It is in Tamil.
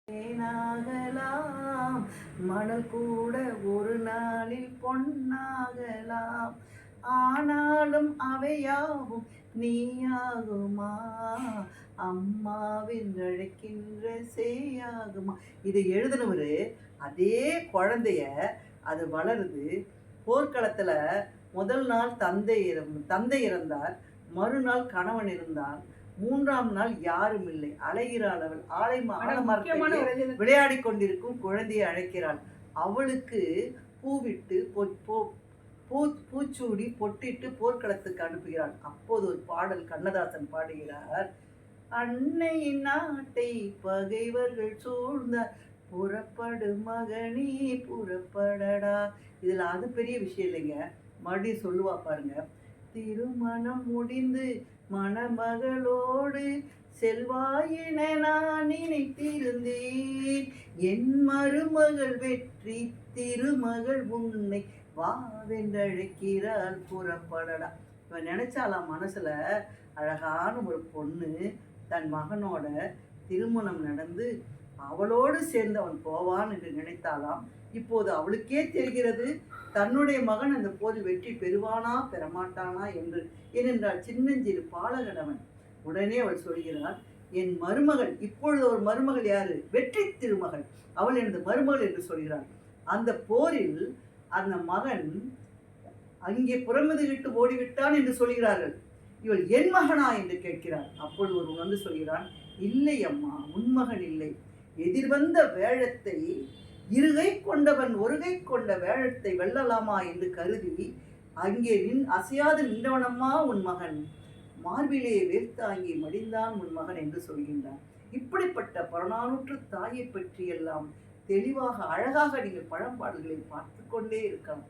தேனாகலாம் மணல் கூட ஒரு நாளில் பொன்னாகலாம், ஆனாலும் அவையாவும் நீயாகுமா, அம்மாவின் அழைக்கின்ற சேயாகுமா. இதை எழுதினவர் அதே குழந்தைய, அது வளருது. போர்க்களத்தில் முதல் நாள் தந்தை இறந்தார், மறுநாள் கணவன் இருந்தான், மூன்றாம் நாள் யாரும் இல்லை. அழைகிறாள் அவள். ஆலமரத்தில் விளையாடி கொண்டிருக்கும் குழந்தையை அழைக்கிறாள். அவளுக்கு பூவிட்டு பூச்சூடி பொட்டிட்டு போர்க்களத்துக்கு அனுப்புகிறாள். அப்போது ஒரு பாடல் கண்ணதாசன் பாடுகிறார். அன்னையின் நாட்டை பகைவர்கள் சூழ்ந்த புறப்படு மகனே புறப்படடா. இதுல அது பெரிய விஷயம் இல்லைங்க. மறுபடியும் சொல்லுவா பாருங்க. திருமணம் முடிந்து மணமகளோடு செல்வாயின நான் நினைத்திருந்தேன், என் மருமகள் வெற்றி திருமகள் உன்னை வாவென்றழைக்கிறாள் புறப்படடா. இவன் நினைச்சாலாம் மனசுல, அழகான ஒரு பொண்ணு தன் மகனோட திருமணம் நடந்து அவளோடு சேர்ந்து அவன் போவான் என்று நினைத்தாலாம். இப்போது அவளுக்கே தெரிகிறது தன்னுடைய மகன் அந்த போரில் வெற்றி பெறுவானா பெறமாட்டானா என்று. ஏனென்றால் சின்னஞ்சிறு பாலகனவன். உடனே அவள் சொல்கிறாள், என் மருமகள், இப்பொழுது ஒரு மருமகள் யாரு? வெற்றி திருமகள், அவள் எனது மருமகள் என்று சொல்கிறாள். அந்த போரில் அந்த மகன் அங்கே புறமுதுகிட்டு ஓடிவிட்டான் என்று சொல்கிறார்கள். இவள் என் மகனா என்று கேட்கிறாள். அப்பொழுது ஒருவன் வந்து சொல்கிறான், இல்லை அம்மா, உன் மகன் இல்லை. எதிர்வந்த வேழத்தை இருகை கொண்டவன் ஒருகை கொண்ட வேழத்தை வெல்லலாமா என்று கருதி அங்கே அசையாது நின்றவனம்மா உன் மகன், மார்பிலே வேர்த்தாங்கி மடிந்தான் உன் மகன் என்று சொல்கின்றான். இப்படிப்பட்ட புறநானூற்று தாயை பற்றியெல்லாம் தெளிவாக அழகாக நீங்கள் பழம்பாடல்களை பார்த்து கொண்டே இருக்கலாம்.